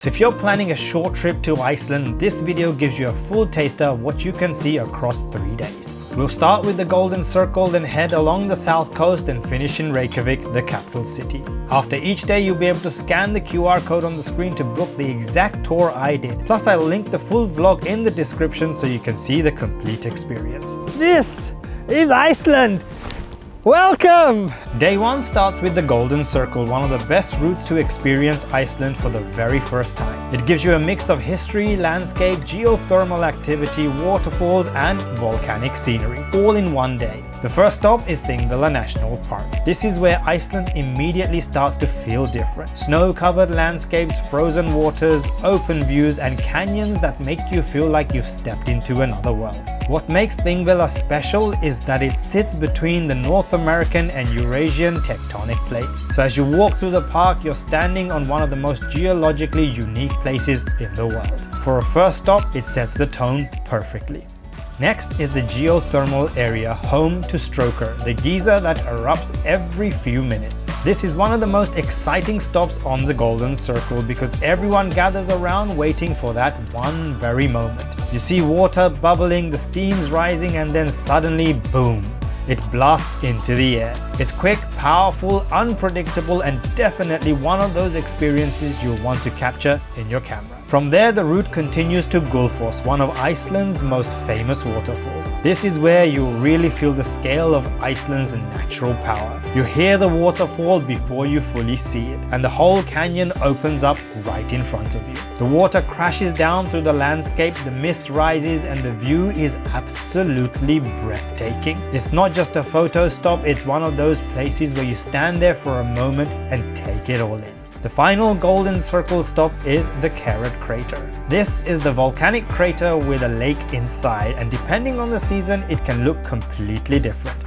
So if you're planning a short trip to Iceland, this video gives you a full taster of what you can see across 3 days. We'll start with the Golden Circle, then head along the south coast and finish in Reykjavik, the capital city. After each day, you'll be able to scan the QR code on the screen to book the exact tour I did. Plus, I'll link the full vlog in the description so you can see the complete experience. This is Iceland! Welcome! Day 1 starts with the Golden Circle, one of the best routes to experience Iceland for the very first time. It gives you a mix of history, landscape, geothermal activity, waterfalls and volcanic scenery, all in one day. The first stop is Þingvellir National Park. This is where Iceland immediately starts to feel different. Snow-covered landscapes, frozen waters, open views and canyons that make you feel like you've stepped into another world. What makes Þingvellir special is that it sits between the North American and Eurasian tectonic plates. So as you walk through the park, you're standing on one of the most geologically unique places in the world. For a first stop, it sets the tone perfectly. Next is the geothermal area home to Strokkur, the geyser that erupts every few minutes. This is one of the most exciting stops on the Golden Circle because everyone gathers around waiting for that one very moment. You see water bubbling, the steam's rising, and then suddenly, boom! It blasts into the air. It's quick, powerful, unpredictable, and definitely one of those experiences you'll want to capture in your camera. From there, the route continues to Gullfoss, one of Iceland's most famous waterfalls. This is where you'll really feel the scale of Iceland's natural power. You hear the waterfall before you fully see it, and the whole canyon opens up right in front of you. The water crashes down through the landscape, the mist rises, and the view is absolutely breathtaking. It's not just a photo stop, it's one of those places where you stand there for a moment and take it all in. The final Golden Circle stop is the Kerið Crater. This is the volcanic crater with a lake inside, and depending on the season, it can look completely different.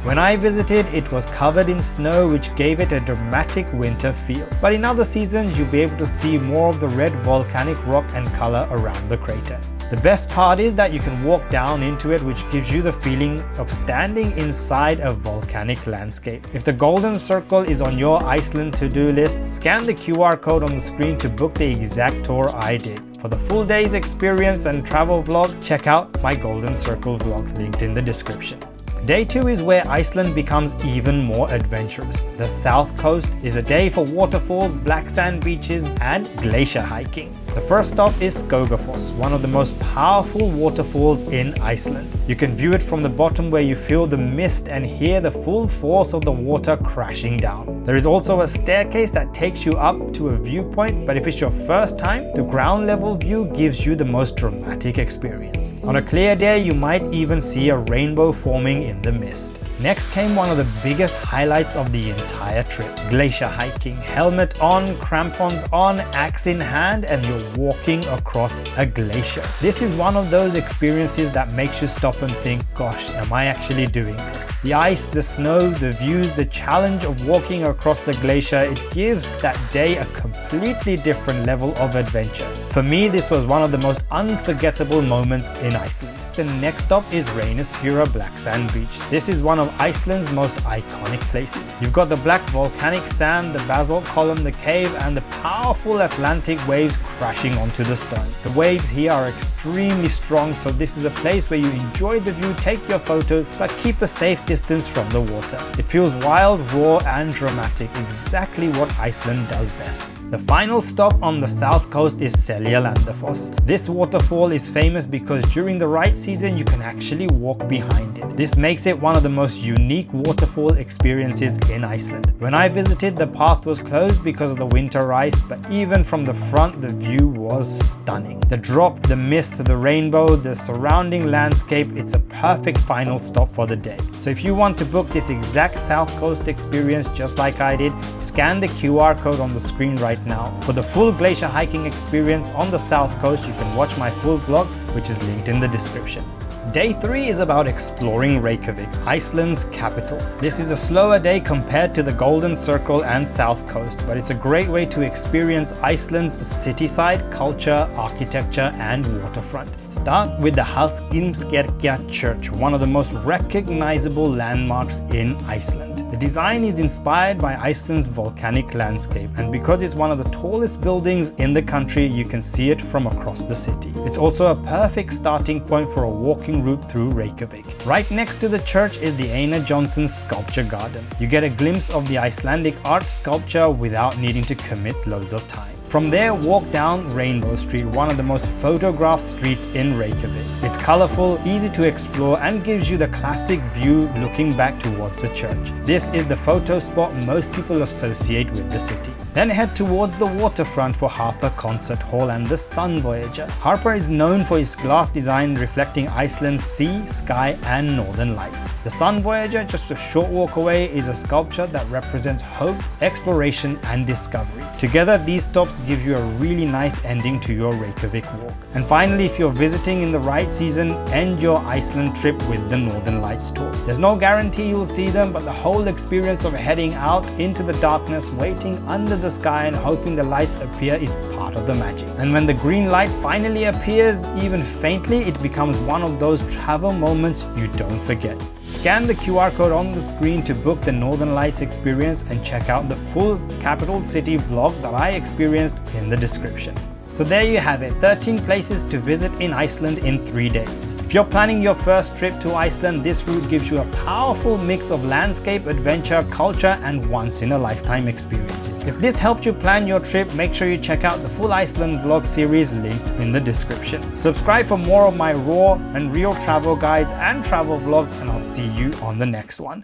When I visited, it was covered in snow, which gave it a dramatic winter feel. But in other seasons, you'll be able to see more of the red volcanic rock and color around the crater. The best part is that you can walk down into it, which gives you the feeling of standing inside a volcanic landscape. If the Golden Circle is on your Iceland to-do list, scan the QR code on the screen to book the exact tour I did. For the full day's experience and travel vlog, check out my Golden Circle vlog linked in the description. Day 2 is where Iceland becomes even more adventurous. The south coast is a day for waterfalls, black sand beaches and glacier hiking. The first stop is Skógafoss, one of the most powerful waterfalls in Iceland. You can view it from the bottom where you feel the mist and hear the full force of the water crashing down. There is also a staircase that takes you up to a viewpoint, but if it's your first time, the ground level view gives you the most dramatic experience. On a clear day, you might even see a rainbow forming in the mist. Next came one of the biggest highlights of the entire trip. Glacier hiking. Helmet on, crampons on, axe in hand, and you're walking across a glacier. This is one of those experiences that makes you stop and think, gosh, am I actually doing this? The ice, the snow, the views, the challenge of walking across the glacier, it gives that day a completely different level of adventure. For me, this was one of the most unforgettable moments in Iceland. The next stop is Reynisfjara Black Sand Beach. This is one of Iceland's most iconic places. You've got the black volcanic sand, the basalt column, the cave, and the powerful Atlantic waves crashing onto the stone. The waves here are extremely strong, so this is a place where you enjoy the view, take your photos, but keep a safe distance from the water. It feels wild, raw, and dramatic, exactly what Iceland does best. The final stop on the south coast is Seljalandsfoss. This waterfall is famous because during the right season you can actually walk behind it. This makes it one of the most unique waterfall experiences in Iceland. When I visited, the path was closed because of the winter ice, but even from the front the view was stunning. The drop, the mist, the rainbow, the surrounding landscape, it's a perfect final stop for the day. So if you want to book this exact south coast experience just like I did, scan the QR code on the screen right now. For the full glacier hiking experience on the south coast, you can watch my full vlog, which is linked in the description. Day 3 is about exploring Reykjavik, Iceland's capital. This is a slower day compared to the Golden Circle and South Coast, but it's a great way to experience Iceland's city-side, culture, architecture and waterfront. Start with the Hallgrímskirkja church, one of the most recognizable landmarks in Iceland. The design is inspired by Iceland's volcanic landscape, and because it's one of the tallest buildings in the country, you can see it from across the city. It's also a perfect starting point for a walking route through Reykjavik. Right next to the church is the Einar Jónsson sculpture garden. You get a glimpse of the Icelandic art sculpture without needing to commit loads of time. From there, walk down Rainbow Street, one of the most photographed streets in Reykjavik. It's colorful, easy to explore, and gives you the classic view looking back towards the church. This is the photo spot most people associate with the city. Then head towards the waterfront for Harpa Concert Hall and the Sun Voyager. Harpa is known for its glass design reflecting Iceland's sea, sky, and northern lights. The Sun Voyager, just a short walk away, is a sculpture that represents hope, exploration, and discovery. Together, these stops give you a really nice ending to your Reykjavik walk. And finally, if you're visiting in the right season, end your Iceland trip with the Northern Lights tour. There's no guarantee you'll see them, but the whole experience of heading out into the darkness, waiting under the sky and hoping the lights appear is part of the magic. And when the green light finally appears, even faintly, it becomes one of those travel moments you don't forget. Scan the QR code on the screen to book the Northern Lights experience and check out the full capital city vlog that I experienced in the description. So there you have it, 13 places to visit in Iceland in 3 days. If you're planning your first trip to Iceland, this route gives you a powerful mix of landscape, adventure, culture, and once-in-a-lifetime experiences. If this helped you plan your trip, make sure you check out the full Iceland vlog series linked in the description. Subscribe for more of my raw and real travel guides and travel vlogs, and I'll see you on the next one.